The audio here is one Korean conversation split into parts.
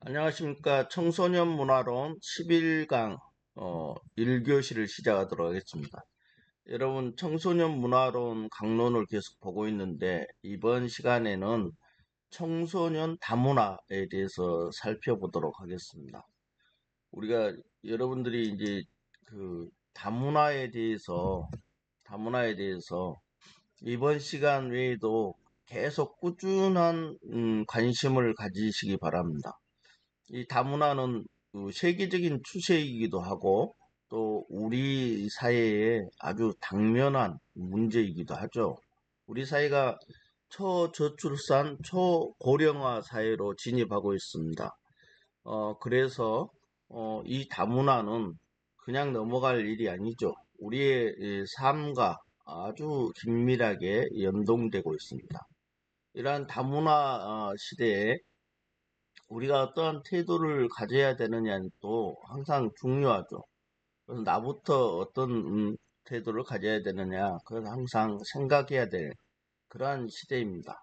안녕하십니까. 청소년 문화론 11강 1교시를 시작하도록 하겠습니다. 여러분, 청소년 문화론 강론을 계속 보고 있는데 이번 시간에는 청소년 다문화에 대해서 살펴보도록 하겠습니다. 우리가 여러분들이 이제 그 다문화에 대해서 이번 시간 외에도 계속 꾸준한 관심을 가지시기 바랍니다. 이 다문화는 세계적인 추세이기도 하고 또 우리 사회의 아주 당면한 문제이기도 하죠. 우리 사회가 초저출산, 초고령화 사회로 진입하고 있습니다. 그래서 이 다문화는 그냥 넘어갈 일이 아니죠. 우리의 삶과 아주 긴밀하게 연동되고 있습니다. 이러한 다문화 시대에 우리가 어떠한 태도를 가져야 되느냐는 또 항상 중요하죠. 그래서 나부터 어떤 태도를 가져야 되느냐, 그건 항상 생각해야 될 그러한 시대입니다.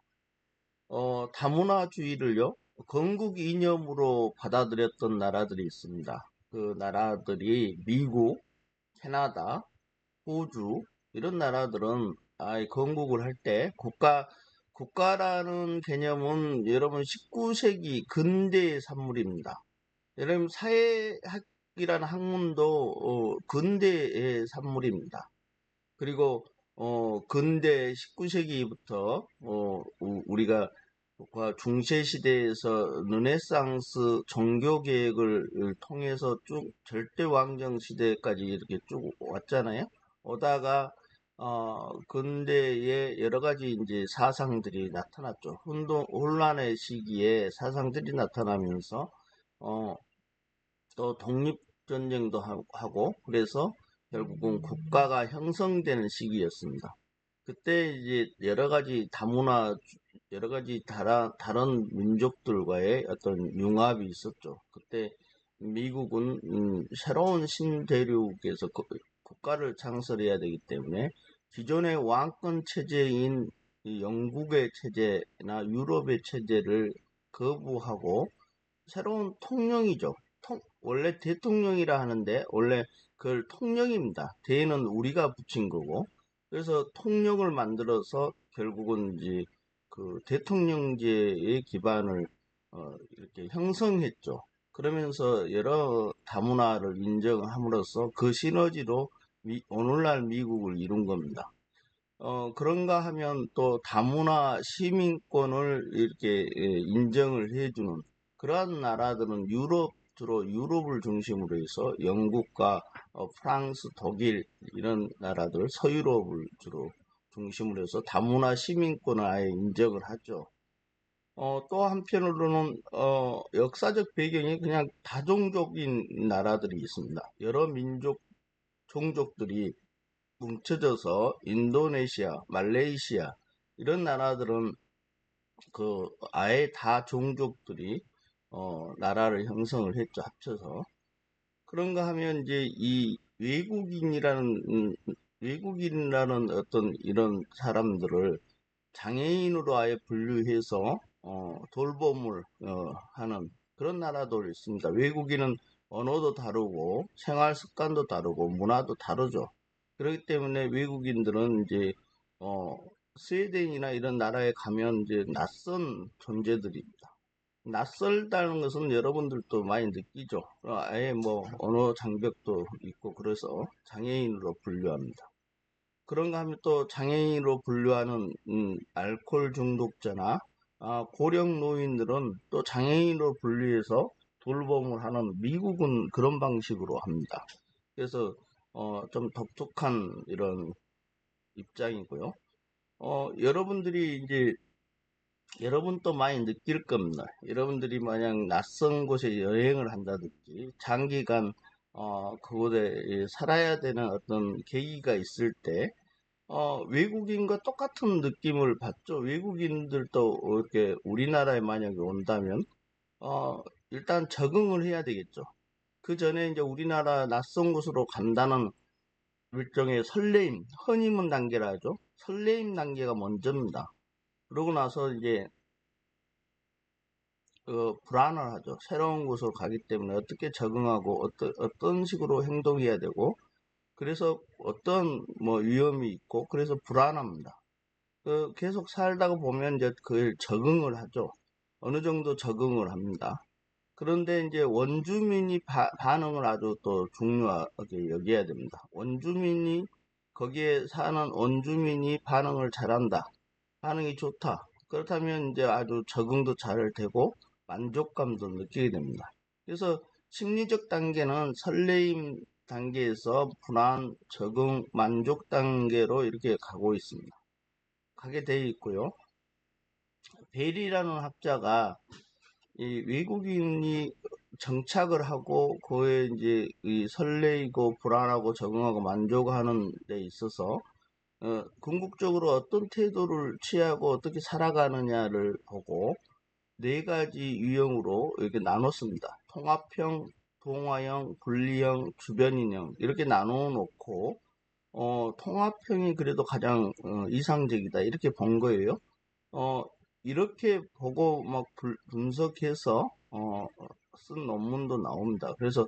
다문화주의를요, 건국 이념으로 받아들였던 나라들이 있습니다. 그 나라들이 미국, 캐나다, 호주, 이런 나라들은 건국을 할 때 국가라는 개념은 여러분 19세기 근대의 산물입니다. 여러분 사회학이라는 학문도 근대의 산물입니다. 그리고 근대 19세기부터 우리가 중세 시대에서 르네상스 종교 개혁을 통해서 쭉 절대 왕정 시대까지 이렇게 쭉 왔잖아요. 오다가 근대에 여러 가지 이제 사상들이 나타났죠. 혼란의 시기에 사상들이 나타나면서 어, 또 독립전쟁도 하고 그래서 결국은 국가가 형성되는 시기였습니다. 그때 이제 여러 가지 다른 민족들과의 어떤 융합이 있었죠. 그때 미국은 새로운 신대륙에서 국가를 창설해야 되기 때문에 기존의 왕권 체제인 이 영국의 체제나 유럽의 체제를 거부하고 새로운 통령이죠. 원래 대통령이라 하는데 원래 그걸 통령입니다. 대는 우리가 붙인 거고 그래서 통령을 만들어서 결국은 이제 그 대통령제의 기반을 이렇게 형성했죠. 그러면서 여러 다문화를 인정함으로써 그 시너지로 오늘날 미국을 이룬 겁니다. 그런가 하면 또 다문화 시민권을 이렇게 인정을 해주는 그러한 나라들은 주로 유럽을 중심으로 해서 영국과 프랑스, 독일 이런 나라들, 서유럽을 주로 중심으로 해서 다문화 시민권을 아예 인정을 하죠. 또 한편으로는 역사적 배경이 그냥 다종족인 나라들이 있습니다. 여러 민족, 종족들이 뭉쳐져서 인도네시아, 말레이시아 이런 나라들은 그 아예 다 종족들이 나라를 형성을 했죠. 합쳐서. 그런가 하면 이제 이 외국인이라는 어떤 이런 사람들을 장애인으로 아예 분류해서 돌봄을 하는 그런 나라도 있습니다. 외국인은 언어도 다르고 생활 습관도 다르고 문화도 다르죠. 그렇기 때문에 외국인들은 이제 어, 스웨덴이나 이런 나라에 가면 이제 낯선 존재들입니다. 낯설다는 것은 여러분들도 많이 느끼죠. 아예 뭐 언어 장벽도 있고 그래서 장애인으로 분류합니다. 그런가 하면 또 장애인으로 분류하는 알코올 중독자나 고령 노인들은 또 장애인으로 분류해서 돌봄을 하는 미국은 그런 방식으로 합니다. 그래서 좀 독특한 이런 입장이고요. 여러분들이 이제 여러분도 많이 느낄 겁니다. 여러분들이 만약 낯선 곳에 여행을 한다든지 장기간 그곳에 살아야 되는 어떤 계기가 있을 때 외국인과 똑같은 느낌을 받죠. 외국인들도 이렇게 우리나라에 만약에 온다면 일단 적응을 해야 되겠죠. 그 전에 이제 우리나라 낯선 곳으로 간다는 일종의 설레임, 허니문 단계라 하죠. 설레임 단계가 먼저입니다. 그러고 나서 이제 불안을 하죠. 새로운 곳으로 가기 때문에 어떻게 적응하고 어떤 식으로 행동해야 되고 그래서 어떤 뭐 위험이 있고 그래서 불안합니다. 계속 살다가 보면 이제 그걸 적응을 하죠. 어느 정도 적응을 합니다. 그런데 이제 원주민이 반응을 아주 또 중요하게 여겨야 됩니다. 원주민이 거기에 사는 원주민이 반응을 잘한다. 반응이 좋다. 그렇다면 이제 아주 적응도 잘 되고 만족감도 느끼게 됩니다. 그래서 심리적 단계는 설레임 단계에서 불안, 적응, 만족 단계로 이렇게 가고 있습니다. 가게 되어 있고요. 벨이라는 학자가 이 외국인이 정착을 하고 그에 이제 이 설레이고 불안하고 적응하고 만족하는 데 있어서 궁극적으로 어떤 태도를 취하고 어떻게 살아가느냐를 보고 네 가지 유형으로 이렇게 나눴습니다. 통합형, 동화형, 분리형, 주변인형 이렇게 나눠 놓고 통합형이 그래도 가장 이상적이다 이렇게 본 거예요. 어, 이렇게 보고 막 분석해서 쓴 논문도 나옵니다. 그래서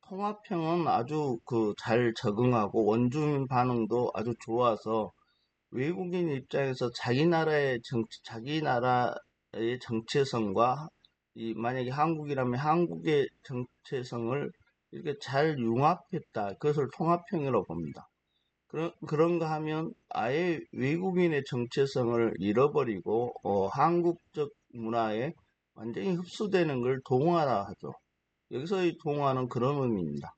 통합형은 아주 잘 적응하고 원주민 반응도 아주 좋아서 외국인 입장에서 자기 나라의 정체성과 만약에 한국이라면 한국의 정체성을 이렇게 잘 융합했다. 그것을 통합형이라고 봅니다. 그런가 하면 아예 외국인의 정체성을 잃어버리고 한국적 문화에 완전히 흡수되는 걸 동화라 하죠. 여기서의 동화는 그런 의미입니다.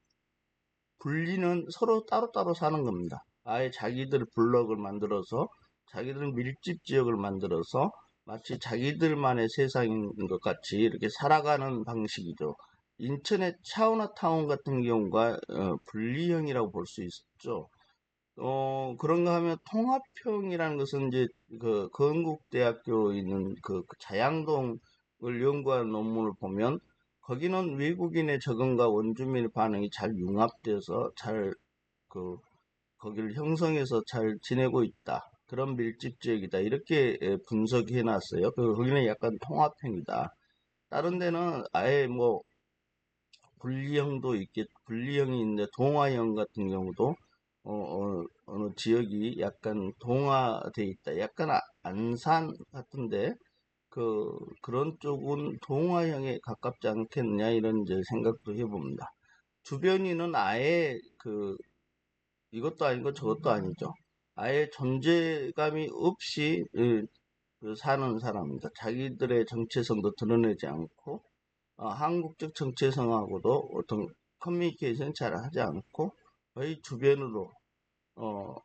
분리는 서로 따로따로 사는 겁니다. 아예 자기들 블럭을 만들어서 자기들 밀집 지역을 만들어서 마치 자기들만의 세상인 것 같이 이렇게 살아가는 방식이죠. 인천의 차이나타운 같은 경우가 분리형이라고 볼 수 있죠. 그런가 하면 통합형이라는 것은 이제 건국대학교에 있는 그 자양동을 연구한 논문을 보면 거기는 외국인의 적응과 원주민의 반응이 잘 융합돼서 거기를 형성해서 잘 지내고 있다. 그런 밀집 지역이다. 이렇게 분석해 놨어요. 거기는 약간 통합형이다. 다른 데는 아예 뭐 분리형이 있는데 동화형 같은 경우도 어느 지역이 약간 동화돼 있다. 약간 안산 같은데 그런 쪽은 동화형에 가깝지 않겠느냐 이런 이제 생각도 해봅니다. 주변인은 아예 이것도 아니고 저것도 아니죠. 아예 존재감이 없이 사는 사람입니다. 자기들의 정체성도 드러내지 않고 한국적 정체성하고도 어떤 커뮤니케이션 잘 하지 않고 거의 주변으로 어,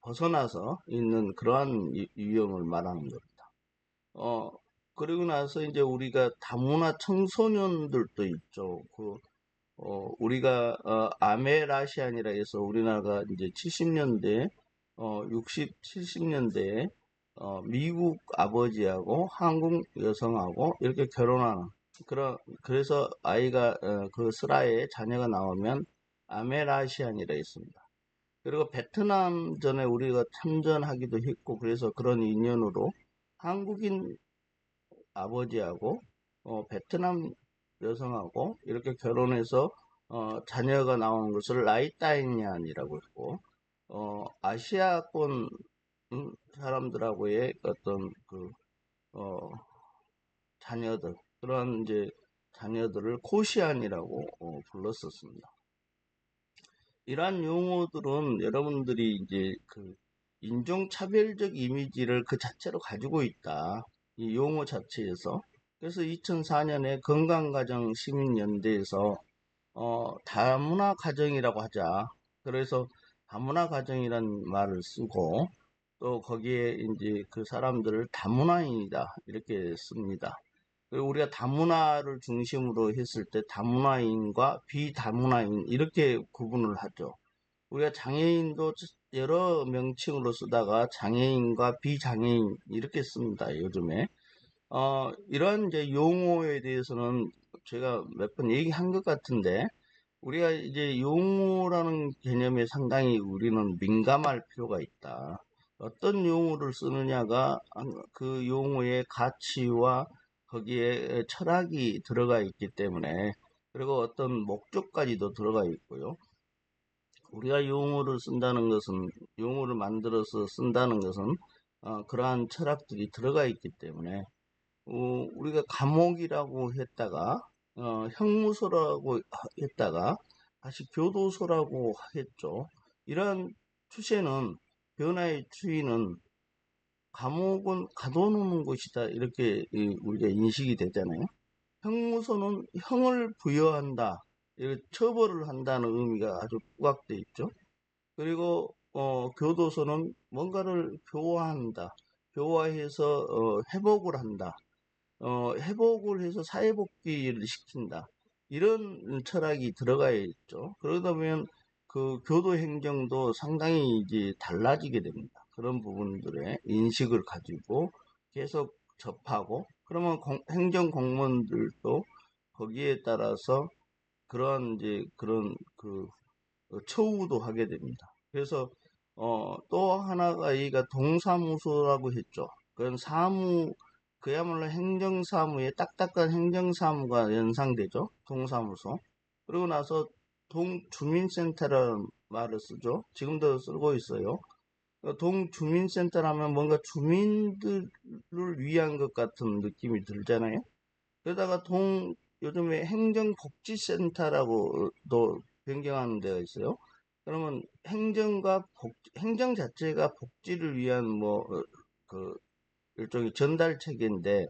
벗어나서 있는 그러한 유형을 말하는 겁니다. 어, 그리고 나서 이제 우리가 다문화 청소년들도 있죠. 우리가 아메라시안이라 해서 우리나라가 이제 70년대, 60, 70년대에 미국 아버지하고 한국 여성하고 이렇게 결혼하는 그래서 아이가 그 슬하에 자녀가 나오면 아메라시안이라 했습니다. 그리고 베트남 전에 우리가 참전하기도 했고 그래서 그런 인연으로 한국인 아버지하고 베트남 여성하고 이렇게 결혼해서 자녀가 나오는 것을 라이따이니안이라고 했고 아시아권 사람들하고의 어떤 어, 자녀들 그런 이제 자녀들을 코시안이라고 불렀었습니다. 이러한 용어들은 여러분들이 이제 인종차별적 이미지를 그 자체로 가지고 있다. 이 용어 자체에서. 그래서 2004년에 건강가정 시민연대에서 다문화 가정이라고 하자. 그래서 다문화 가정이란 말을 쓰고 또 거기에 이제 그 사람들을 다문화인이다 이렇게 씁니다. 그리고 우리가 다문화를 중심으로 했을 때 다문화인과 비다문화인 이렇게 구분을 하죠. 우리가 장애인도 여러 명칭으로 쓰다가 장애인과 비장애인 이렇게 씁니다. 요즘에 이런 이제 용어에 대해서는 제가 몇 번 얘기한 것 같은데 우리가 이제 용어라는 개념에 상당히 우리는 민감할 필요가 있다. 어떤 용어를 쓰느냐가 그 용어의 가치와 거기에 철학이 들어가 있기 때문에, 그리고 어떤 목적까지도 들어가 있고요. 우리가 용어를 쓴다는 것은, 용어를 만들어서 쓴다는 것은 그러한 철학들이 들어가 있기 때문에, 우리가 감옥이라고 했다가 형무소라고 했다가 다시 교도소라고 했죠. 이러한 추세는, 변화의 추이는 감옥은 가둬놓는 곳이다, 이렇게 우리가 인식이 되잖아요. 형무소는 형을 부여한다, 이렇게 처벌을 한다는 의미가 아주 부각돼 있죠. 그리고 교도소는 뭔가를 교화한다, 교화해서 회복을 한다, 회복을 해서 사회복귀를 시킨다, 이런 철학이 들어가 있죠. 그러다 보면 그 교도 행정도 상당히 이제 달라지게 됩니다. 그런 부분들의 인식을 가지고 계속 접하고, 그러면 행정 공무원들도 거기에 따라서 그런 이제 그런 그 처우도 하게 됩니다. 그래서 또 하나가 여기가 동사무소라고 했죠. 그건 사무, 그야말로 행정사무에 딱딱한 행정사무가 연상되죠. 동사무소. 그러고 나서 동주민센터라는 말을 쓰죠. 지금도 쓰고 있어요. 동주민센터라면 뭔가 주민들을 위한 것 같은 느낌이 들잖아요. 그러다가 요즘에 행정복지센터라고도 변경하는 데가 있어요. 그러면 행정 자체가 복지를 위한 그 일종의 전달 체계인데,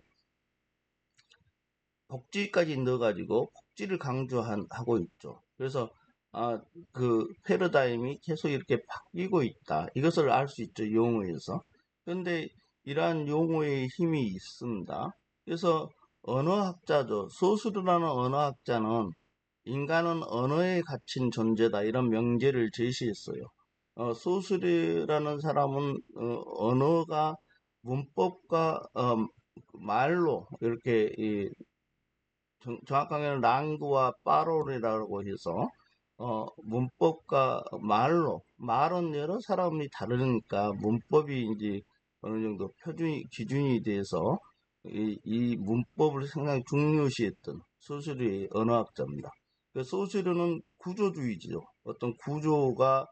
복지까지 넣어가지고 복지를 강조하고 있죠. 그래서 그 패러다임이 계속 이렇게 바뀌고 있다, 이것을 알 수 있죠, 용어에서. 그런데 이러한 용어의 힘이 있습니다. 그래서 언어학자죠. 소수르라는 언어학자는 인간은 언어에 갇힌 존재다, 이런 명제를 제시했어요. 소수르라는 사람은 언어가 문법과 말로 이렇게 정확하게는 랑구와 빠롤이라고 해서 문법과 말은 여러 사람이 다르니까 문법이 이제 어느 정도 기준이 돼서 이 문법을 상당히 중요시했던 소수리의 언어학자입니다. 그 소수리는 구조주의죠. 어떤 구조가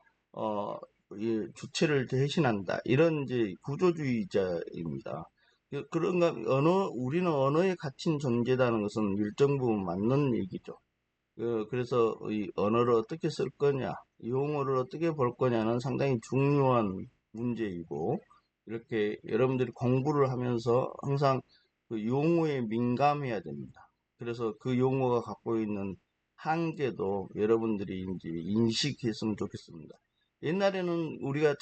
이 주체를 대신한다, 이런 이제 구조주의자입니다. 그런가, 우리는 언어에 갇힌 존재라는 것은 일정 부분 맞는 얘기죠. 그래서 이 언어를 어떻게 쓸 거냐, 용어를 어떻게 볼 거냐는 상당히 중요한 문제이고, 이렇게 여러분들이 공부를 하면서 항상 그 용어에 민감해야 됩니다. 그래서 그 용어가 갖고 있는 한계도 여러분들이 이제 인식했으면 좋겠습니다. 옛날에는 우리가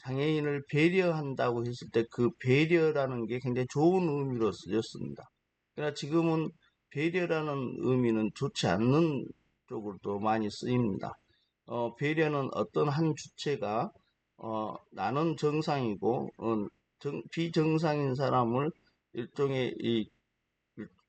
장애인을 배려한다고 했을 때 그 배려라는 게 굉장히 좋은 의미로 쓰였습니다. 그러나 지금은 배려라는 의미는 좋지 않는 쪽으로 도 많이 쓰입니다. 배려는 어떤 한 주체가 나는 정상이고 비정상인 사람을 일종의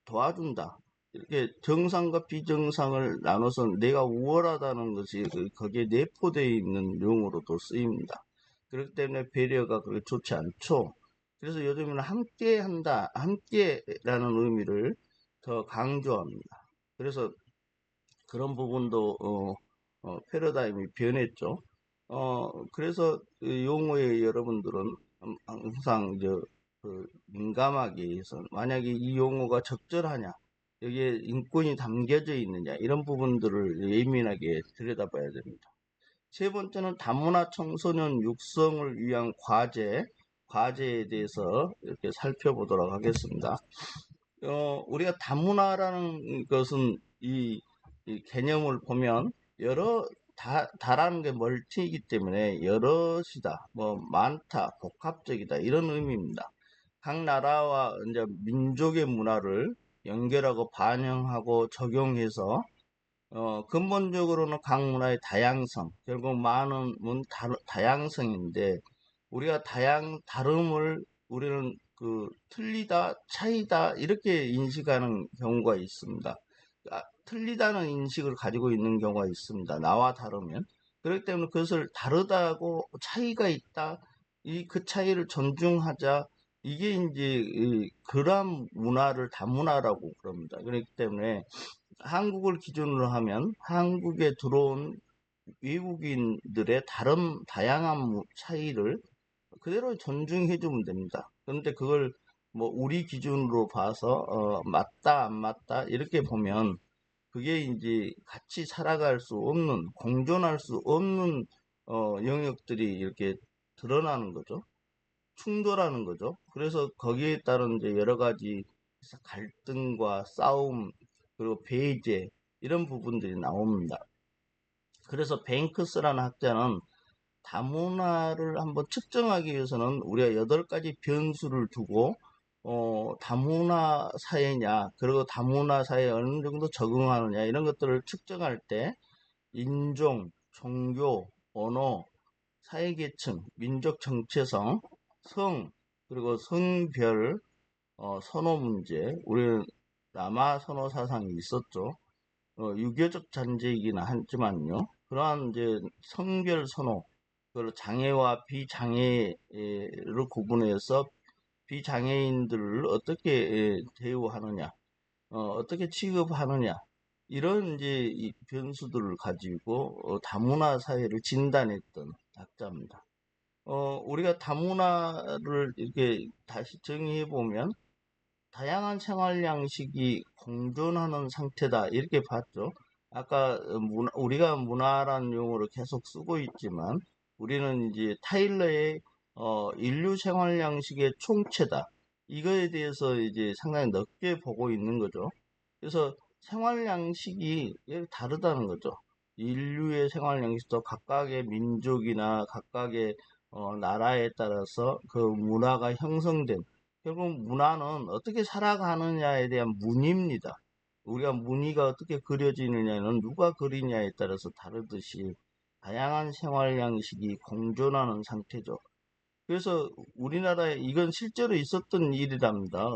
도와준다, 이렇게 정상과 비정상을 나눠서 내가 우월하다는 것이 거기에 내포되어 있는 용어로도 쓰입니다. 그렇기 때문에 배려가 그렇게 좋지 않죠. 그래서 요즘에는 함께 한다, 함께라는 의미를 더 강조합니다. 그래서 그런 부분도 패러다임이 변했죠. 그래서 그 용어에 여러분들은 항상 민감하게 해서, 만약에 이 용어가 적절하냐, 여기에 인권이 담겨져 있느냐, 이런 부분들을 예민하게 들여다봐야 됩니다. 세 번째는 다문화 청소년 육성을 위한 과제에 대해서 이렇게 살펴보도록 하겠습니다. 우리가 다문화라는 것은 이 개념을 보면 다라는 게 멀티이기 때문에 여럿이다, 많다, 복합적이다, 이런 의미입니다. 각 나라와 이제 민족의 문화를 연결하고 반영하고 적용해서 근본적으로는 각 문화의 다양성, 결국 많은 다양성인데, 우리가 다름을 우리는 틀리다, 차이다, 이렇게 인식하는 경우가 있습니다. 틀리다는 인식을 가지고 있는 경우가 있습니다. 나와 다르면. 그렇기 때문에 그것을 다르다고, 차이가 있다, 그 차이를 존중하자, 이게 이제 그러한 문화를 다문화라고 그럽니다. 그렇기 때문에 한국을 기준으로 하면 한국에 들어온 외국인들의 다양한 차이를 그대로 존중해 주면 됩니다. 그런데 그걸 뭐 우리 기준으로 봐서 맞다 안 맞다 이렇게 보면 그게 이제 같이 살아갈 수 없는, 공존할 수 없는 영역들이 이렇게 드러나는 거죠. 충돌하는 거죠. 그래서 거기에 따른 이제 여러 가지 갈등과 싸움, 그리고 배제, 이런 부분들이 나옵니다. 그래서 뱅크스라는 학자는 다문화를 한번 측정하기 위해서는 우리가 8가지 변수를 두고 다문화 사회냐, 그리고 다문화 사회에 어느 정도 적응하느냐, 이런 것들을 측정할 때 인종, 종교, 언어, 사회계층, 민족 정체성, 성, 그리고 성별, 선호 문제, 우리는 남아 선호 사상이 있었죠. 유교적 잔재이긴 하지만요. 그러한 이제 성별 선호, 그걸 장애와 비장애를 구분해서 비장애인들을 어떻게 대우하느냐, 어떻게 취급하느냐, 이런 이제 이 변수들을 가지고 다문화 사회를 진단했던 학자입니다. 우리가 다문화를 이렇게 다시 정의해 보면 다양한 생활 양식이 공존하는 상태다 이렇게 봤죠. 아까 우리가 문화라는 용어를 계속 쓰고 있지만 우리는 이제 타일러의 인류 생활 양식의 총체다. 이거에 대해서 이제 상당히 넓게 보고 있는 거죠. 그래서 생활 양식이 다르다는 거죠. 인류의 생활 양식도 각각의 민족이나 각각의 나라에 따라서 그 문화가 형성된, 결국 문화는 어떻게 살아가느냐에 대한 문의입니다. 우리가 무늬가 어떻게 그려지느냐는 누가 그리냐에 따라서 다르듯이 다양한 생활 양식이 공존하는 상태죠. 그래서 우리나라에 이건 실제로 있었던 일이랍니다.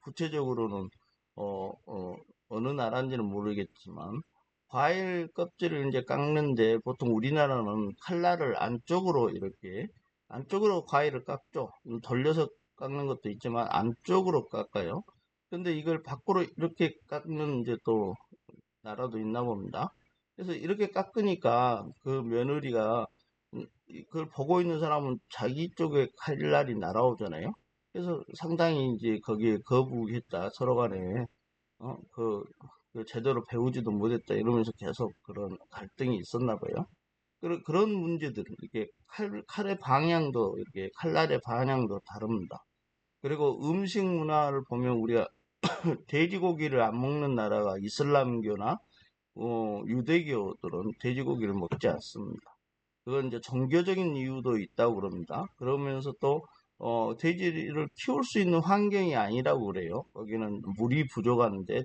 구체적으로는 어, 어, 어느 나라인지는 모르겠지만 과일 껍질을 이제 깎는데 보통 우리나라는 칼날을 안쪽으로 이렇게 안쪽으로 과일을 깎죠. 돌려서 깎는 것도 있지만 안쪽으로 깎아요. 근데 이걸 밖으로 이렇게 깎는 이제 또 나라도 있나 봅니다. 그래서 이렇게 깎으니까 그 며느리가 그걸 보고 있는 사람은 자기 쪽에 칼날이 날아오잖아요. 그래서 상당히 이제 거기에 거부했다. 서로 간에 그 제대로 배우지도 못했다 이러면서 계속 그런 갈등이 있었나 봐요. 그런 문제들, 이렇게 칼의 방향도, 이렇게 칼날의 방향도 다릅니다. 그리고 음식 문화를 보면 우리가 돼지고기를 안 먹는 나라가 이슬람교나 유대교들은 돼지고기를 먹지 않습니다. 그건 이제 종교적인 이유도 있다고 그럽니다. 그러면서 또 돼지를 키울 수 있는 환경이 아니라고 그래요. 거기는 물이 부족한데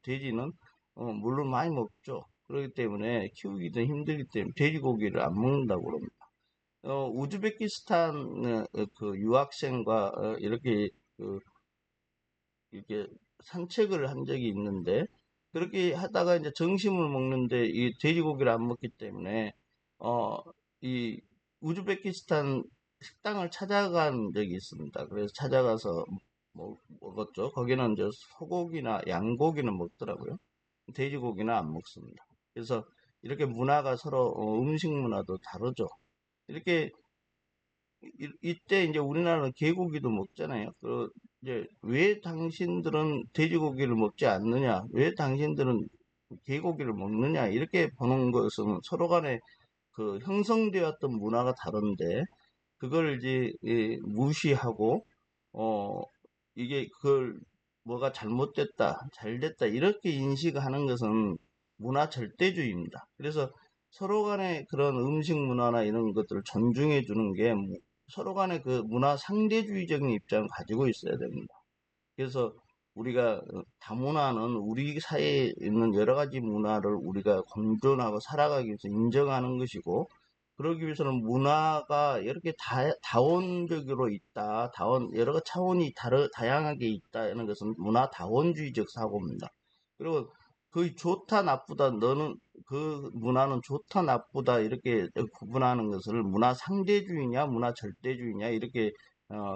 돼지는 물을 많이 먹죠. 그렇기 때문에 키우기도 힘들기 때문에 돼지고기를 안 먹는다고 그럽니다. 우즈베키스탄 그 유학생과 그, 이렇게 산책을 한 적이 있는데 그렇게 하다가 이제 점심을 먹는데 이 돼지고기를 안 먹기 때문에 어, 이 우즈베키스탄 식당을 찾아간 적이 있습니다. 그래서 찾아가서 먹었죠. 거기는 이제 소고기나 양고기는 먹더라고요. 돼지고기는 안 먹습니다. 그래서 이렇게 문화가 서로 음식 문화도 다르죠. 이렇게 이때 이제 우리나라는 개고기도 먹잖아요. 이제 왜 당신들은 돼지고기를 먹지 않느냐? 왜 당신들은 개고기를 먹느냐? 이렇게 보는 것은 서로 간에 그 형성되었던 문화가 다른데 그걸 이제 무시하고 어 이게 그걸 뭐가 잘못됐다, 잘됐다 이렇게 인식하는 것은 문화 절대주의입니다. 그래서 서로 간에 그런 음식 문화나 이런 것들을 존중해 주는 게 서로 간에 그 문화 상대주의적인 입장을 가지고 있어야 됩니다. 그래서 우리가 다문화는 우리 사회에 있는 여러 가지 문화를 우리가 공존하고 살아가기 위해서 인정하는 것이고 그러기 위해서는 문화가 이렇게 다원적으로 있다. 여러 차원이 다양하게 있다는 것은 문화 다원주의적 사고입니다. 그리고 그 좋다 나쁘다 너는 그 문화는 좋다 나쁘다 이렇게 구분하는 것을 문화 상대주의냐 문화 절대주의냐 이렇게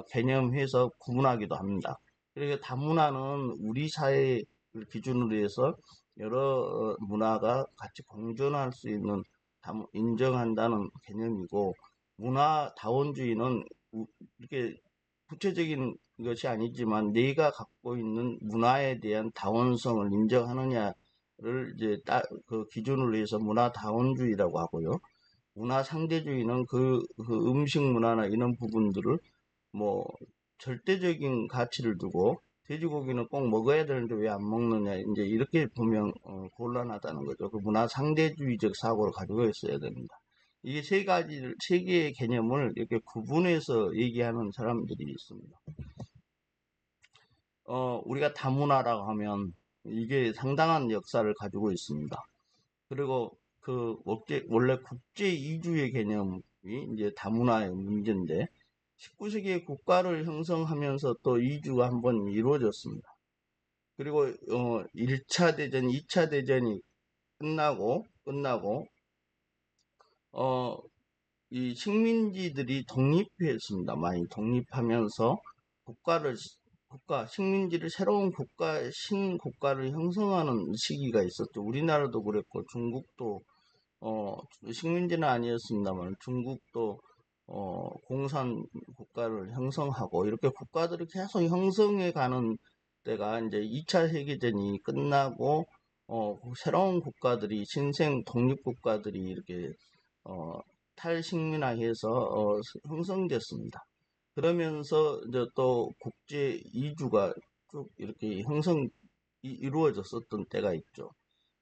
개념해서 구분하기도 합니다. 그러니까 다문화는 우리 사회를 기준으로 해서 여러 문화가 같이 공존할 수 있는 인정한다는 개념이고, 문화다원주의는 이렇게 구체적인 것이 아니지만 내가 갖고 있는 문화에 대한 다원성을 인정하느냐를 이제 그 기준으로 해서 문화다원주의라고 하고요. 문화상대주의는 그 음식 문화나 이런 부분들을 뭐 절대적인 가치를 두고 돼지고기는 꼭 먹어야 되는데 왜 안 먹느냐, 이제 이렇게 보면 곤란하다는 거죠. 그 문화 상대주의적 사고를 가지고 있어야 됩니다. 이게 세 개의 개념을 이렇게 구분해서 얘기하는 사람들이 있습니다. 우리가 다문화라고 하면 이게 상당한 역사를 가지고 있습니다. 그리고 원래 국제 이주의 개념이 이제 다문화의 문제인데, 19세기에 국가를 형성하면서 또 이주가 한번 이루어졌습니다. 그리고 1차 대전, 2차 대전이 끝나고 어, 이 식민지들이 독립했습니다. 많이 독립하면서 국가를 식민지를 새로운 신국가를 형성하는 시기가 있었죠. 우리나라도 그랬고 중국도 식민지는 아니었습니다만 중국도 공산 국가를 형성하고 이렇게 국가들이 계속 형성해 가는 때가 이제 2차 세계전이 끝나고 새로운 국가들이 신생 독립국가들이 이렇게 어, 탈식민화해서 형성됐습니다. 그러면서 이제 또 국제 이주가 쭉 이렇게 이루어졌었던 때가 있죠.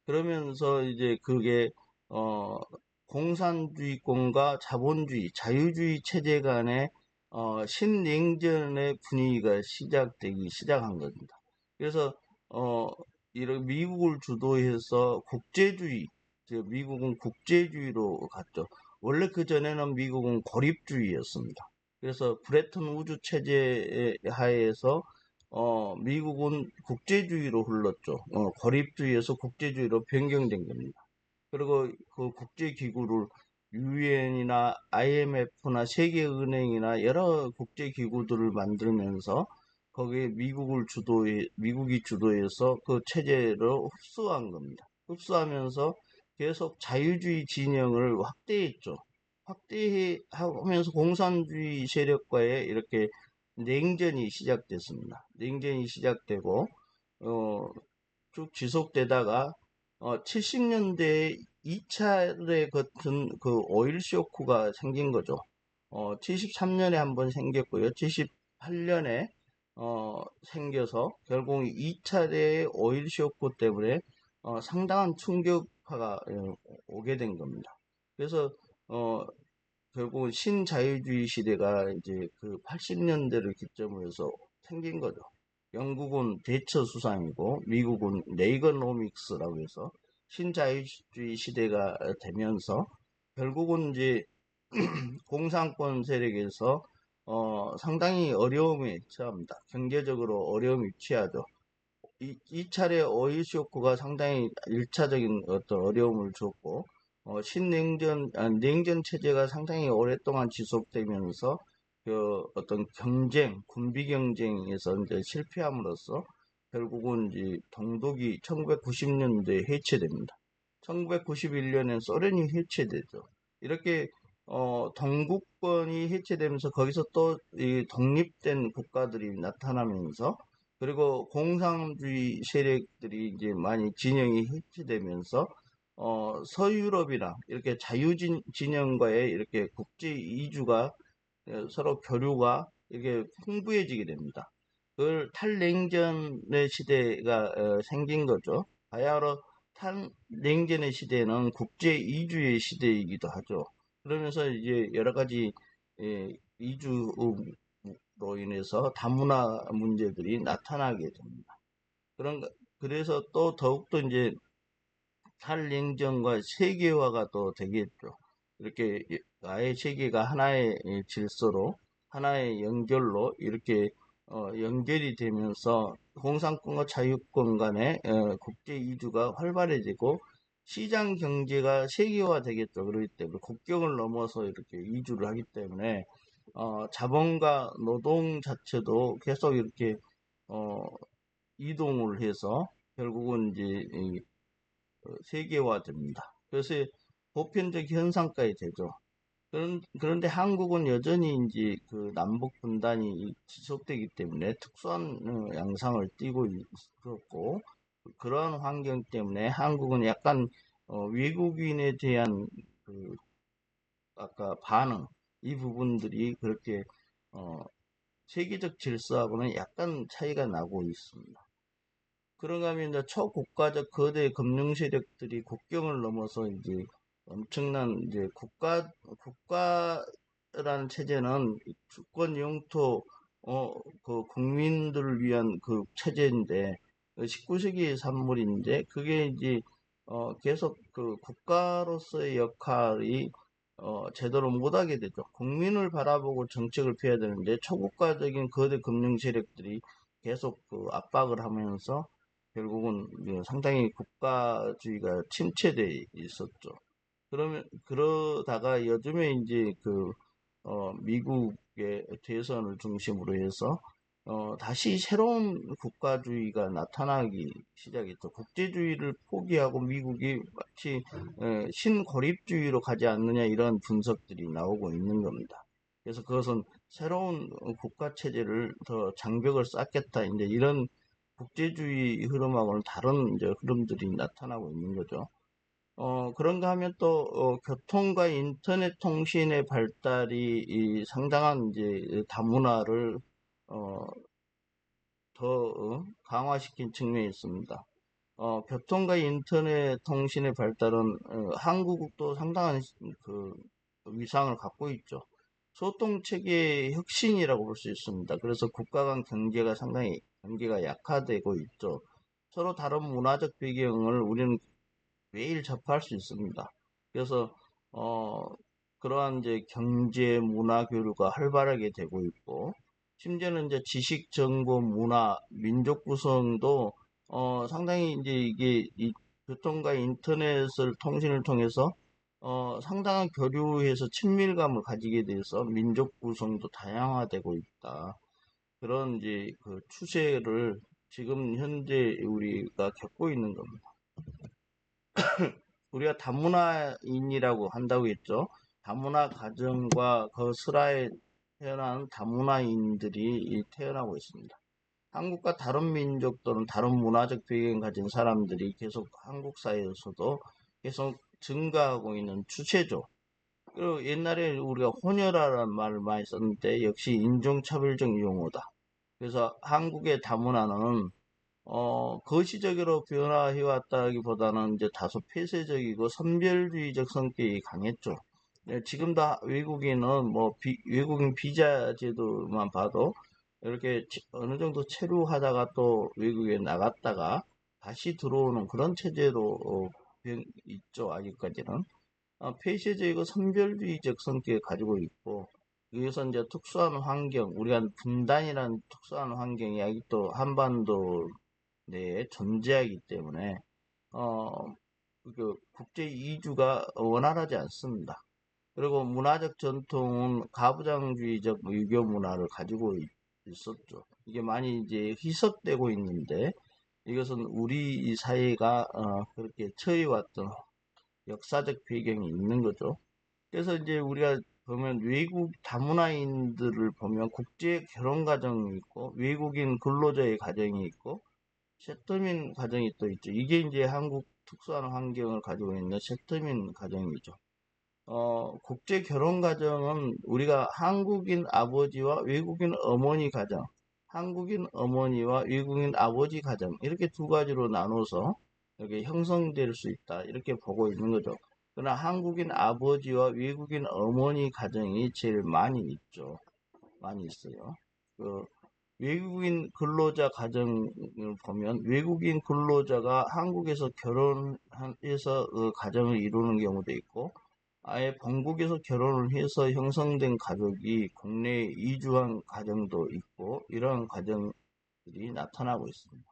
그러면서 이제 그게 어, 공산주의권과 자본주의, 자유주의 체제 간의 신냉전의 분위기가 시작되기 시작한 겁니다. 그래서 이런 미국을 주도해서 국제주의, 즉 미국은 국제주의로 갔죠. 원래 그 전에는 미국은 고립주의였습니다. 그래서 브레튼 우주 체제 하에서 미국은 국제주의로 흘렀죠. 고립주의에서 국제주의로 변경된 겁니다. 그리고 그 국제기구를 유엔이나 IMF나 세계은행이나 여러 국제기구들을 만들면서 거기에 미국이 주도해서 그 체제를 흡수한 겁니다. 흡수하면서 계속 자유주의 진영을 확대했죠. 확대하면서 공산주의 세력과의 이렇게 냉전이 시작됐습니다. 냉전이 시작되고 쭉 지속되다가 70년대에 2차례 같은 그 오일 쇼크가 생긴 거죠. 73년에 한번 생겼고요. 78년에 생겨서 결국 2차례의 오일 쇼크 때문에 상당한 충격파가 오게 된 겁니다. 그래서 결국은 신자유주의 시대가 이제 그 80년대를 기점으로 해서 생긴 거죠. 영국은 대처 수상이고 미국은 레이거노믹스라고 해서 신자유주의 시대가 되면서 결국은 이제 공산권 세력에서 상당히 어려움에 처합니다. 경제적으로 어려움이 취하죠. 이 차례 오일 쇼크가 상당히 1차적인 어떤 어려움을 줬고 냉전 체제가 상당히 오랫동안 지속되면서 그 어떤 군비 경쟁에서 이제 실패함으로써 결국은 이제 동독이 1990년대에 해체됩니다. 1991년엔 소련이 해체되죠. 이렇게 동국권이 해체되면서 거기서 또 이 독립된 국가들이 나타나면서, 그리고 공산주의 세력들이 이제 많이 진영이 해체되면서 서유럽이나 이렇게 진영과의 이렇게 국제 이주가 서로 교류가 이게 풍부해지게 됩니다. 그걸 탈냉전의 시대가 생긴 거죠. 바야흐로 탈냉전의 시대는 국제 이주의 시대이기도 하죠. 그러면서 이제 여러 가지 이주로 인해서 다문화 문제들이 나타나게 됩니다. 그래서 또 더욱더 이제 탈냉전과 세계화가 또 되겠죠. 이렇게 아예 세계가 하나의 질서로, 하나의 연결로 이렇게 연결이 되면서 공산권과 자유권 간의 국제 이주가 활발해지고 시장 경제가 세계화 되겠죠. 그렇기 때문에 국경을 넘어서 이렇게 이주를 하기 때문에 자본과 노동 자체도 계속 이렇게 어, 이동을 해서 결국은 이제 세계화됩니다. 그래서 보편적 현상까지 되죠. 그런데 한국은 여전히 이제 그 남북 분단이 지속되기 때문에 특수한 양상을 띠고 있었고, 그러한 환경 때문에 한국은 약간 외국인에 대한 그 아까 반응, 이 부분들이 그렇게 어, 세계적 질서하고는 약간 차이가 나고 있습니다. 그런가 하면 이제 초국가적 거대 금융 세력들이 국경을 넘어서 이제 엄청난 이제 국가라는 체제는 주권 영토 그 국민들을 위한 그 체제인데 19세기의 산물인데 그게 이제 계속 그 국가로서의 역할이 제대로 못하게 되죠. 국민을 바라보고 정책을 펴야 되는데 초국가적인 거대 금융 세력들이 계속 그 압박을 하면서 결국은 상당히 국가주의가 침체돼 있었죠. 그러다가 요즘에 이제 미국의 대선을 중심으로 해서 다시 새로운 국가주의가 나타나기 시작했죠. 국제주의를 포기하고 미국이 마치 신고립주의로 가지 않느냐 이런 분석들이 나오고 있는 겁니다. 그래서 그것은 새로운 국가 체제를 더 장벽을 쌓겠다 이제 이런 국제주의 흐름하고는 다른 이제 흐름들이 나타나고 있는 거죠. 그런가 하면 또 교통과 인터넷 통신의 발달이 이 상당한 이제 다문화를 어, 더 강화시킨 측면이 있습니다. 교통과 인터넷 통신의 발달은 한국도 상당한 그 위상을 갖고 있죠. 소통 체계의 혁신이라고 볼 수 있습니다. 그래서 국가 간 경제가 상당히 경계가 약화되고 있죠. 서로 다른 문화적 배경을 우리는 매일 접할 수 있습니다. 그래서 어, 그러한 이제 경제 문화 교류가 활발하게 되고 있고 심지어는 이제 지식 정보 문화 민족 구성도 상당히 이제 이게 이 교통과 인터넷을 통신을 통해서 상당한 교류에서 친밀감을 가지게 돼서 민족 구성도 다양화되고 있다. 그런 이제 그 추세를 지금 현재 우리가 겪고 있는 겁니다. 우리가 다문화인이라고 한다고 했죠. 다문화 가정과 그 슬하에 태어난 다문화인들이 태어나고 있습니다. 한국과 다른 민족 또는 다른 문화적 배경 가진 사람들이 계속 한국 사회에서도 계속 증가하고 있는 추세죠. 그리고 옛날에 우리가 호녀라는 말을 많이 썼는데 역시 인종차별적 용어다. 그래서 한국의 다문화는 거시적으로 변화해왔다기보다는 이제 다소 폐쇄적이고 선별주의적 성격이 강했죠. 네, 지금 다 외국인은 외국인 비자 제도만 봐도 이렇게 어느 정도 체류하다가 또 외국에 나갔다가 다시 들어오는 그런 체제로 있죠. 아직까지는. 폐쇄적이고 선별주의적 성격을 가지고 있고 여기서 이제 특수한 환경, 우리가 분단이라는 특수한 환경이 아직도 한반도 내에 존재하기 때문에 어, 국제 이주가 원활하지 않습니다. 그리고 문화적 전통은 가부장주의적 유교 문화를 가지고 있었죠. 이게 많이 이제 희석되고 있는데 이것은 우리 사회가 그렇게 처해왔던 역사적 배경이 있는 거죠. 그래서 이제 우리가 보면 외국 다문화인들을 보면 국제 결혼 가정이 있고 외국인 근로자의 가정이 있고 세터민 가정이 또 있죠. 이게 이제 한국 특수한 환경을 가지고 있는 세터민 가정이죠. 국제 결혼 가정은 우리가 한국인 아버지와 외국인 어머니 가정, 한국인 어머니와 외국인 아버지 가정 이렇게 두 가지로 나눠서 이렇게 형성될 수 있다 이렇게 보고 있는 거죠. 그러나 한국인 아버지와 외국인 어머니 가정이 제일 많이 있죠. 많이 있어요. 그 외국인 근로자 가정을 보면 외국인 근로자가 한국에서 결혼해서 가정을 이루는 경우도 있고 아예 본국에서 결혼을 해서 형성된 가족이 국내에 이주한 가정도 있고 이러한 가정들이 나타나고 있습니다.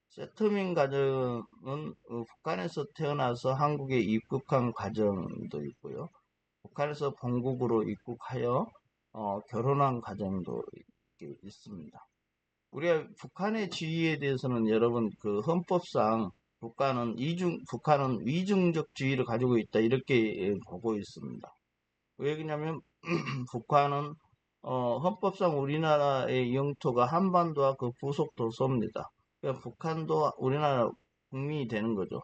세트민 가정은 북한에서 태어나서 한국에 입국한 가정도 있고요. 북한에서 본국으로 입국하여 결혼한 가정도 있습니다. 우리가 북한의 지위에 대해서는 여러분 그 헌법상 북한은 위중적 지위를 가지고 있다 이렇게 보고 있습니다. 왜 그러냐면 북한은 헌법상 우리나라의 영토가 한반도와 그 부속 도서입니다. 그러니까 북한도 우리나라 국민이 되는 거죠.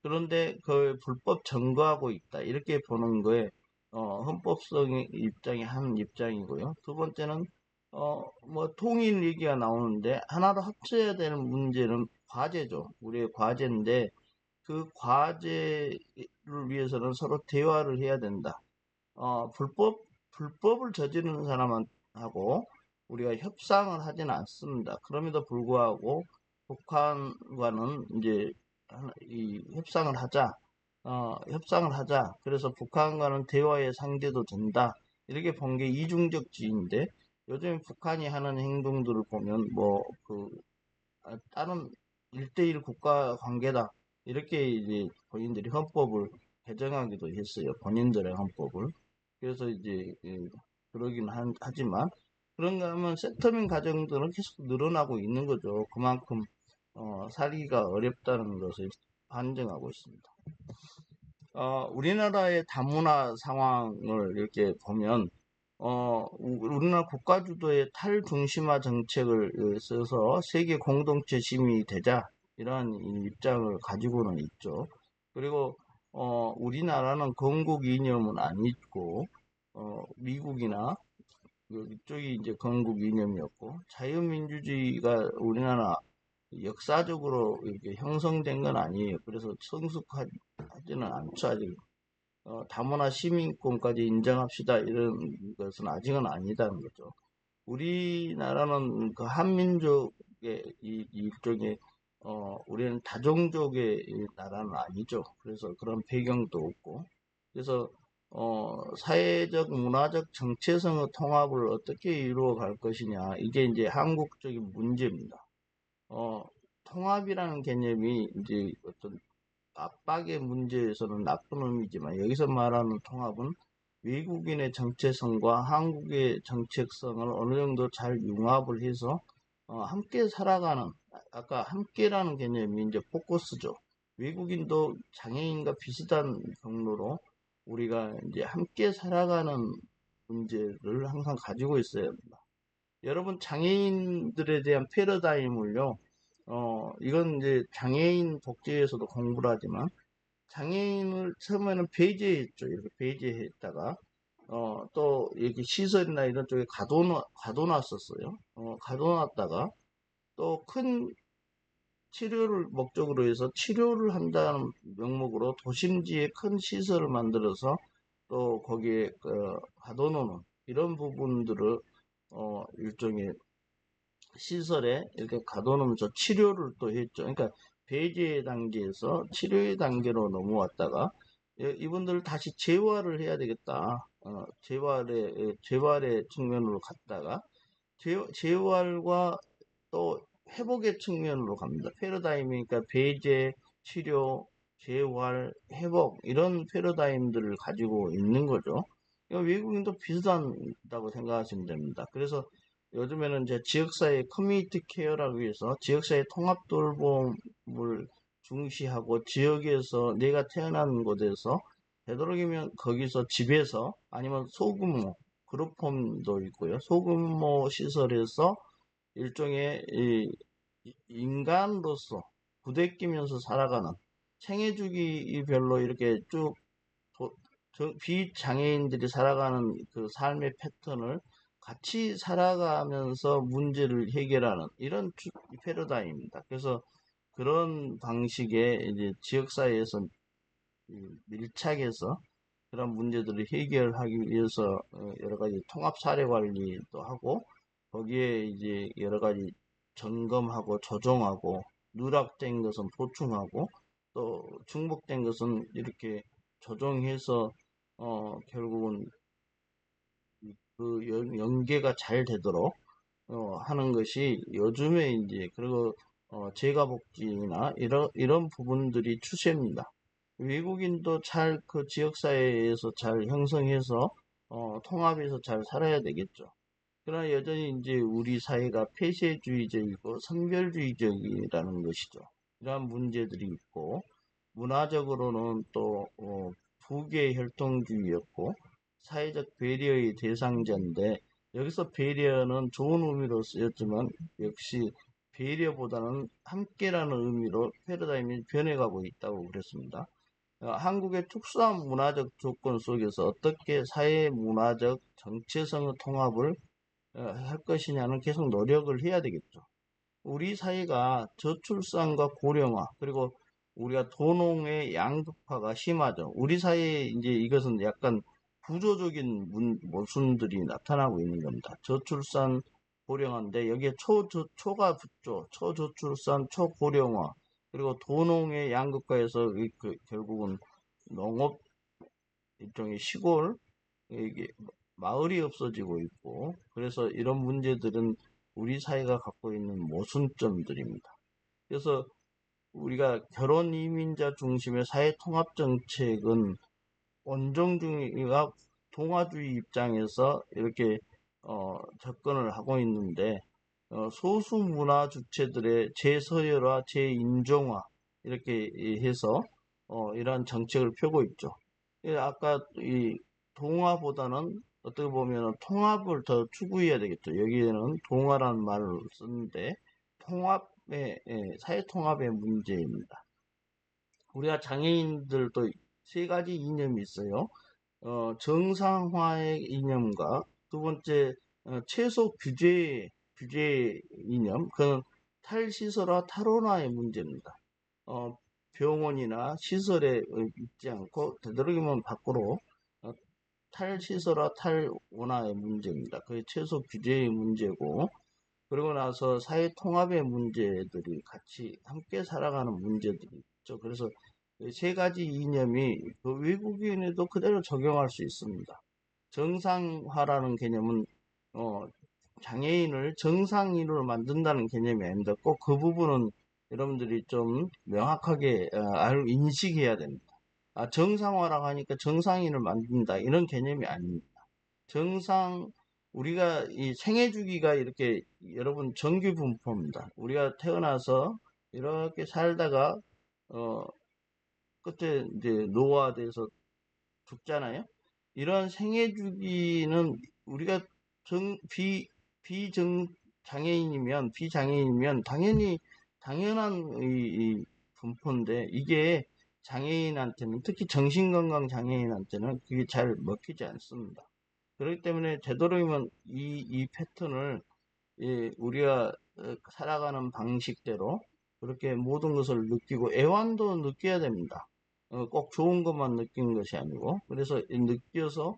그런데 그걸 불법 점거하고 있다 이렇게 보는 거에 헌법적인 입장이 한 입장이고요. 두 번째는 뭐 통일 얘기가 나오는데 하나로 합쳐야 되는 문제는 과제죠. 우리의 과제인데 그 과제를 위해서는 서로 대화를 해야 된다. 불법을 저지르는 사람하고 우리가 협상을 하지는 않습니다. 그럼에도 불구하고 북한과는 이제 이 협상을 하자. 그래서 북한과는 대화의 상대도 된다. 이렇게 본 게 이중적지인데 요즘 북한이 하는 행동들을 보면 다른 1대1 국가 관계다. 이렇게 이제 본인들이 헌법을 개정하기도 했어요. 본인들의 헌법을. 그래서 이제 그러긴 하지만 그런가 하면 세터민 가정들은 계속 늘어나고 있는 거죠. 그만큼 살기가 어렵다는 것을 반증하고 있습니다. 우리나라의 다문화 상황을 이렇게 보면 우리나라 국가 주도의 탈중심화 정책을 써서 세계 공동체 시민이 되자 이러한 입장을 가지고는 있죠. 그리고 우리나라는 건국 이념은 안 있고 미국이나 이쪽이 이제 건국 이념이었고 자유민주주의가 우리나라 역사적으로 이렇게 형성된 건 아니에요. 그래서 성숙하지는 않죠. 아직 다문화 시민권까지 인정합시다 이런 것은 아직은 아니다는 거죠. 우리나라는 그 한민족의 일종의 우리는 다종족의 나라는 아니죠. 그래서 그런 배경도 없고 그래서 사회적 문화적 정체성의 통합을 어떻게 이루어 갈 것이냐 이게 이제 한국적인 문제입니다. 통합이라는 개념이 이제 어떤 압박의 문제에서는 나쁜 의미지만 여기서 말하는 통합은 외국인의 정체성과 한국의 정체성을 어느 정도 잘 융합을 해서 함께 살아가는 아까 함께라는 개념이 이제 포커스죠. 외국인도 장애인과 비슷한 경로로 우리가 이제 함께 살아가는 문제를 항상 가지고 있어야 합니다. 여러분 장애인들에 대한 패러다임을요. 이건 이제 장애인 복지에서도 공부를 하지만 장애인을 처음에는 배제했죠. 이렇게 배제했다가 또 이렇게 시설이나 이런 쪽에 가둬놨었어요. 가둬놨다가 또 큰 치료를 목적으로 해서 치료를 한다는 명목으로 도심지에 큰 시설을 만들어서 또 거기에 가둬놓는 이런 부분들을 일종의 시설에 이렇게 가둬놓으면서 치료를 또 했죠. 그러니까 배제 단계에서 치료의 단계로 넘어왔다가 이분들을 다시 재활을 해야 되겠다. 재활의 측면으로 갔다가 재활과 또 회복의 측면으로 갑니다. 패러다임이니까 배제, 치료, 재활, 회복 이런 패러다임들을 가지고 있는 거죠. 외국인도 비슷하다고 생각하시면 됩니다. 그래서 요즘에는 이제 지역사회 커뮤니티 케어라고 해서 지역사회 통합 돌봄을 중시하고 지역에서 내가 태어난 곳에서 되도록이면 거기서 집에서 아니면 소규모 그룹홈도 있고요. 소규모 시설에서 일종의 인간으로서 부대끼면서 살아가는 생애주기별로 이렇게 쭉 비장애인들이 살아가는 그 삶의 패턴을 같이 살아가면서 문제를 해결하는 이런 패러다임입니다. 그래서 그런 방식의 이제 지역사회에서 밀착해서 그런 문제들을 해결하기 위해서 여러 가지 통합 사례 관리도 하고 거기에 이제 여러 가지 점검하고 조정하고 누락된 것은 보충하고 또 중복된 것은 이렇게 조정해서 결국은 그 연계가 잘 되도록 하는 것이 요즘에 이제 그리고 재가복지나 이런 부분들이 추세입니다. 외국인도 잘 그 지역사회에서 잘 형성해서 통합해서 잘 살아야 되겠죠. 그러나 여전히 이제 우리 사회가 폐쇄주의적이고 선별주의적이라는 것이죠. 이러한 문제들이 있고, 문화적으로는 또 부계 혈통주의였고 사회적 배려의 대상자인데, 여기서 배려는 좋은 의미로 쓰였지만 역시 배려보다는 함께라는 의미로 패러다임이 변해가고 있다고 그랬습니다. 한국의 특수한 문화적 조건 속에서 어떻게 사회 문화적 정체성의 통합을 할 것이냐는 계속 노력을 해야 되겠죠. 우리 사회가 저출산과 고령화, 그리고 우리가 도농의 양극화가 심하죠. 우리 사회에 이제 이것은 약간 구조적인 모순들이 나타나고 있는 겁니다. 저출산, 고령화인데 여기에 초가 붙죠. 초저출산, 초고령화, 그리고 도농의 양극화에서 결국은 농업 일종의 시골, 이게 마을이 없어지고 있고, 그래서 이런 문제들은 우리 사회가 갖고 있는 모순점들입니다. 그래서 우리가 결혼 이민자 중심의 사회 통합 정책은 원종주의와 동아주의 입장에서 이렇게 접근을 하고 있는데, 소수 문화 주체들의 재서열화, 재인종화 이렇게 해서 이러한 정책을 펴고 있죠. 아까 이 동화보다는 어떻게 보면 통합을 더 추구해야 되겠죠. 여기에는 동화라는 말을 쓰는데 통합의 사회 통합의 문제입니다. 우리가 장애인들도 세 가지 이념이 있어요. 정상화의 이념과 두 번째 최소 규제 이념, 그건 탈시설화 탈원화의 문제입니다. 병원이나 시설에 있지 않고 되도록이면 밖으로 탈시설화 탈원화의 문제입니다. 그게 최소 규제의 문제고, 그러고 나서 사회 통합의 문제들이 같이 함께 살아가는 문제들이 있죠. 그래서 세 가지 이념이 그 외국인에도 그대로 적용할 수 있습니다. 정상화라는 개념은 장애인을 정상인으로 만든다는 개념이 아닙니다. 꼭 그 부분은 여러분들이 좀 명확하게 인식해야 됩니다. 정상화라고 하니까 정상인을 만든다 이런 개념이 아닙니다. 우리가 이 생애 주기가 이렇게 여러분 정규 분포입니다. 우리가 태어나서 이렇게 살다가 끝에 이제 노화돼서 죽잖아요. 이런 생애 주기는 우리가 비장애인이면 당연히 당연한 이 분포인데, 이게 장애인한테는, 특히 정신건강 장애인한테는 그게 잘 먹히지 않습니다. 그렇기 때문에 되도록이면 이 패턴을 우리가 살아가는 방식대로 그렇게 모든 것을 느끼고 애완도 느껴야 됩니다. 꼭 좋은 것만 느끼는 것이 아니고, 그래서 느껴서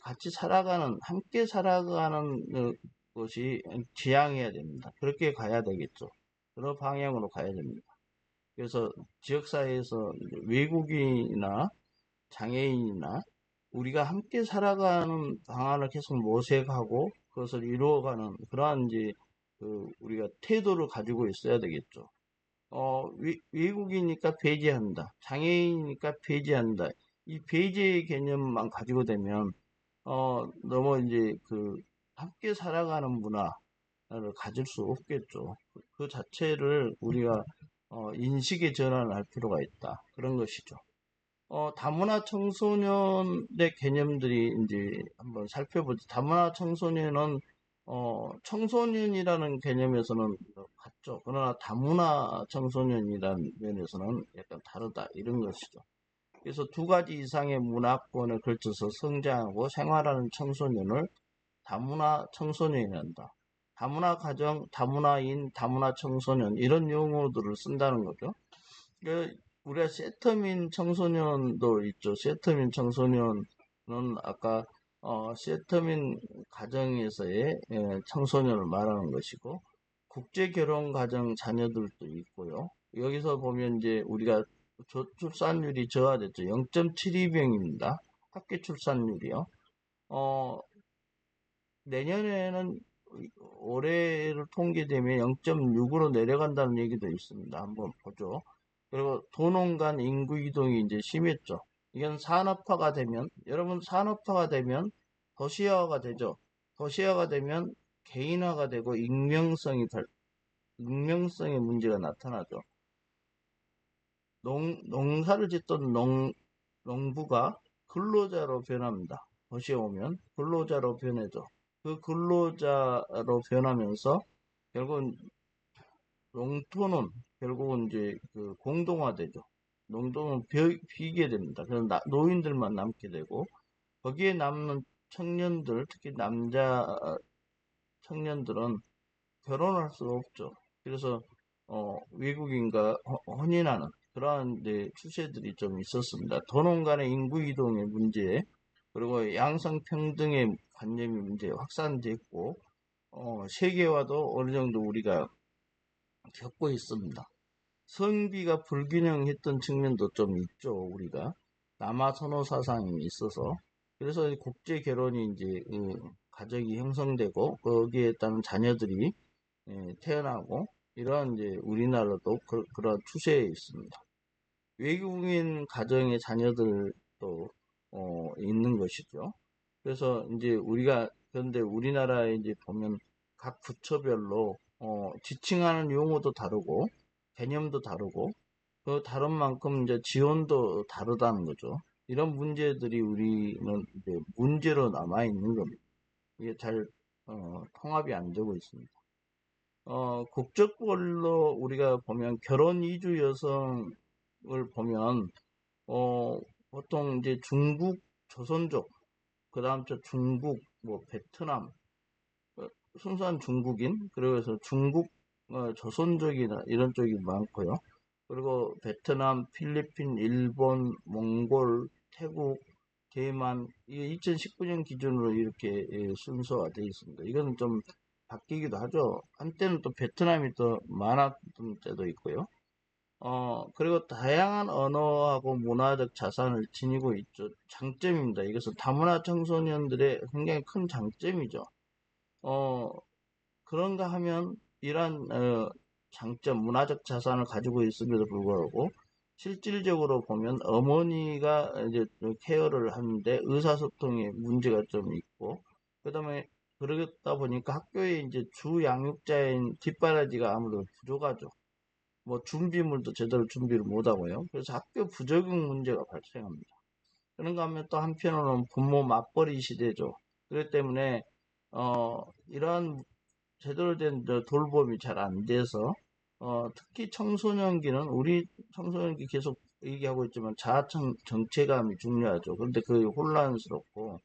같이 살아가는, 함께 살아가는 것이 지향해야 됩니다. 그렇게 가야 되겠죠. 그런 방향으로 가야 됩니다. 그래서 지역사회에서 외국인이나 장애인이나 우리가 함께 살아가는 방안을 계속 모색하고 그것을 이루어가는 그러한 이제 우리가 태도를 가지고 있어야 되겠죠. 외국이니까 배제한다. 장애인이니까 배제한다. 이 배제의 개념만 가지고 되면 너무 이제 함께 살아가는 문화를 가질 수 없겠죠. 그 자체를 우리가 인식의 전환을 할 필요가 있다. 그런 것이죠. 다문화 청소년의 개념들이 이제 한번 살펴보죠. 다문화 청소년은 청소년이라는 개념에서는 같죠. 그러나 다문화 청소년이라는 면에서는 약간 다르다 이런 것이죠. 그래서 두 가지 이상의 문화권에 걸쳐서 성장하고 생활하는 청소년을 다문화 청소년이란다. 다문화 가정, 다문화인, 다문화 청소년 이런 용어들을 쓴다는 거죠. 우리가 세터민 청소년도 있죠. 세터민 청소년은 아까 세터민 가정에서의 청소년을 말하는 것이고, 국제 결혼 가정 자녀들도 있고요. 여기서 보면 이제 우리가 출산율이 저하됐죠. 0.72병입니다. 합계 출산율이요. 내년에는 올해를 통계되면 0.6으로 내려간다는 얘기도 있습니다. 한번 보죠. 그리고 도농 간 인구 이동이 이제 심했죠. 이건 산업화가 되면, 여러분 산업화가 되면 도시화가 되죠. 도시화가 되면 개인화가 되고 익명성의 문제가 나타나죠. 농사를 짓던 농부가 근로자로 변합니다. 도시에 오면 근로자로 변해죠. 그 근로자로 변하면서 결국은 농토는 결국은 이제 그 공동화되죠. 농도는 비게 됩니다. 그래서 노인들만 남게 되고 거기에 남는 청년들, 특히 남자 청년들은 결혼할 수가 없죠. 그래서 외국인과 혼인하는 그러한 추세들이 좀 있었습니다. 도농 간의 인구 이동의 문제, 그리고 양성평등의 관념이 문제 확산됐고, 세계화도 어느 정도 우리가 겪고 있습니다. 성비가 불균형했던 측면도 좀 있죠, 우리가. 남아 선호 사상이 있어서. 그래서 국제 결혼이 이제, 가정이 형성되고, 거기에 따른 자녀들이 태어나고, 이러한 이제 우리나라도 그런 추세에 있습니다. 외국인 가정의 자녀들도, 있는 것이죠. 그래서 이제 그런데 우리나라에 이제 보면 각 부처별로, 지칭하는 용어도 다르고, 개념도 다르고, 그 다른 만큼 이제 지원도 다르다는 거죠. 이런 문제들이 우리는 이제 문제로 남아 있는 겁니다. 이게 잘, 통합이 안 되고 있습니다. 국적별로 우리가 보면 결혼 이주 여성을 보면, 어, 보통 이제 중국, 조선족, 그 다음 저 중국, 뭐 베트남, 순수한 중국인, 그래서 중국, 조선족이나 이런 쪽이 많고요. 그리고 베트남, 필리핀, 일본, 몽골, 태국, 대만, 이게 2019년 기준으로 이렇게 순서가 되어 있습니다. 이거는 좀 바뀌기도 하죠. 한때는 또 베트남이 더 많았던 때도 있고요. 그리고 다양한 언어하고 문화적 자산을 지니고 있죠. 장점입니다. 이것은 다문화 청소년들의 굉장히 큰 장점이죠. 어, 그런가 하면 이러한 장점, 문화적 자산을 가지고 있음에도 불구하고 실질적으로 보면 어머니가 이제 케어를 하는데 의사소통에 문제가 좀 있고, 그다음에 그러다 보니까 학교에 이제 주 양육자인 뒷바라지가 아무래도 부족하죠. 뭐 준비물도 제대로 준비를 못하고요. 그래서 학교 부적응 문제가 발생합니다. 그런가 하면 또 한편으로는 부모 맞벌이 시대죠. 그렇기 때문에 이러한 제대로 된 돌봄이 잘 안 돼서 특히 청소년기는 우리 청소년기 계속 얘기하고 있지만 자아청 정체감이 중요하죠. 그런데 그게 혼란스럽고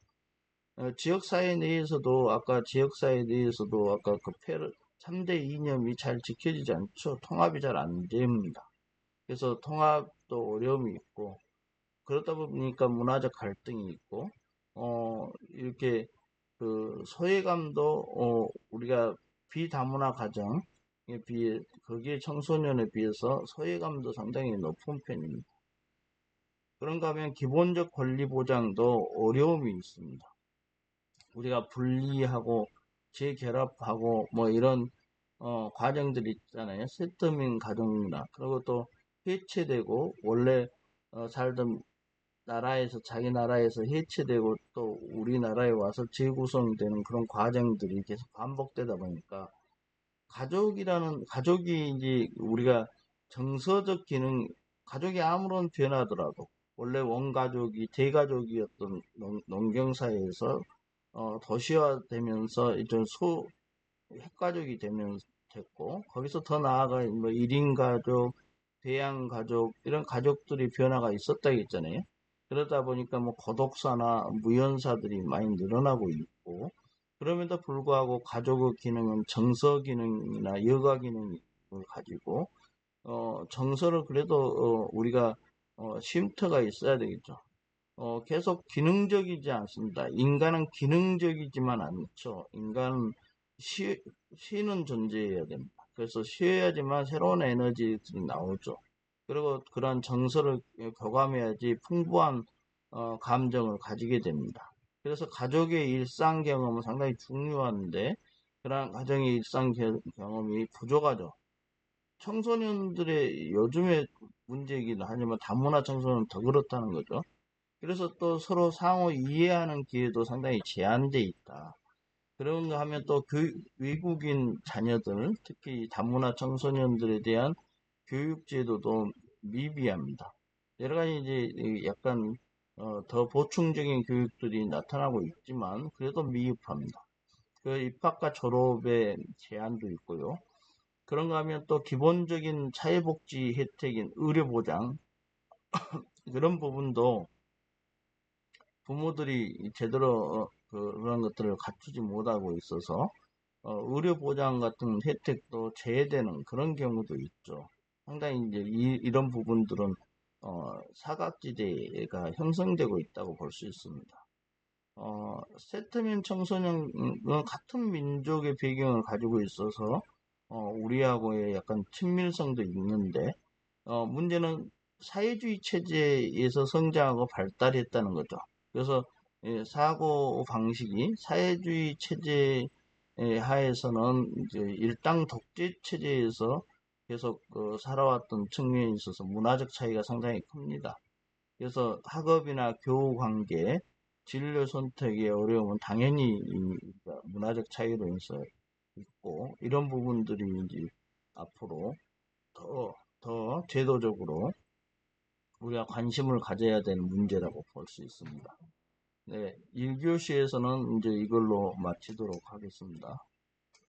지역사회 내에서도 아까 그 3대 이념이 잘 지켜지지 않죠. 통합이 잘 안 됩니다. 그래서 통합도 어려움이 있고 그러다 보니까 문화적 갈등이 있고 이렇게 그 소외감도 우리가 비다문화 가정에 비해 거기에 청소년에 비해서 소외감도 상당히 높은 편입니다. 그런가 하면 기본적 권리 보장도 어려움이 있습니다. 우리가 분리하고 재결합하고 뭐 이런 과정들이 있잖아요. 세트민 가정이나 그리고 또 해체되고 원래 살던 나라에서 자기 나라에서 해체되고 또 우리나라에 와서 재구성되는 그런 과정들이 계속 반복되다 보니까 가족이 이제 우리가 정서적 기능 가족이 아무런 변하더라도 원래 원가족이 대가족이었던 농경사회에서 도시화되면서 이제 핵가족이 되면 됐고 거기서 더 나아가 뭐 1인 가족, 대양 가족 이런 가족들이 변화가 있었다고 했잖아요. 그러다 보니까 뭐 고독사나 무연사들이 많이 늘어나고 있고 그럼에도 불구하고 가족의 기능은 정서 기능이나 여가 기능을 가지고 정서를 그래도 우리가 쉼터가 있어야 되겠죠. 계속 기능적이지 않습니다. 인간은 기능적이지만 않죠. 인간은 쉬는 존재여야 됩니다. 그래서 쉬어야지만 새로운 에너지들이 나오죠. 그리고 그런 정서를 교감해야지 풍부한 감정을 가지게 됩니다. 그래서 가족의 일상 경험은 상당히 중요한데 그런 가정의 일상 경험이 부족하죠. 청소년들의 요즘의 문제이긴 하지만 다문화 청소년은 더 그렇다는 거죠. 그래서 또 서로 상호 이해하는 기회도 상당히 제한돼 있다. 그런가 하면 또 외국인 자녀들, 특히 다문화 청소년들에 대한 교육 제도도 미비합니다. 여러 가지 이제 약간 더 보충적인 교육들이 나타나고 있지만 그래도 미흡합니다. 그 입학과 졸업에 제한도 있고요. 그런가 하면 또 기본적인 사회복지 혜택인 의료보장 그런 부분도 부모들이 제대로 그런 것들을 갖추지 못하고 있어서 의료보장 같은 혜택도 제외되는 그런 경우도 있죠. 상당히 이제 이런 부분들은 사각지대가 형성되고 있다고 볼 수 있습니다. 세트민 청소년은 같은 민족의 배경을 가지고 있어서 우리하고의 약간 친밀성도 있는데 문제는 사회주의 체제에서 성장하고 발달했다는 거죠. 그래서 사고 방식이 사회주의 체제 하에서는 이제 일당 독재 체제에서 계속 살아왔던 측면이 있어서 문화적 차이가 상당히 큽니다. 그래서 학업이나 교우 관계, 진로 선택의 어려움은 당연히 문화적 차이로 인해서 있고 이런 부분들이 이제 앞으로 더 제도적으로 우리가 관심을 가져야 되는 문제라고 볼 수 있습니다. 네, 1교시에서는 이제 이걸로 마치도록 하겠습니다.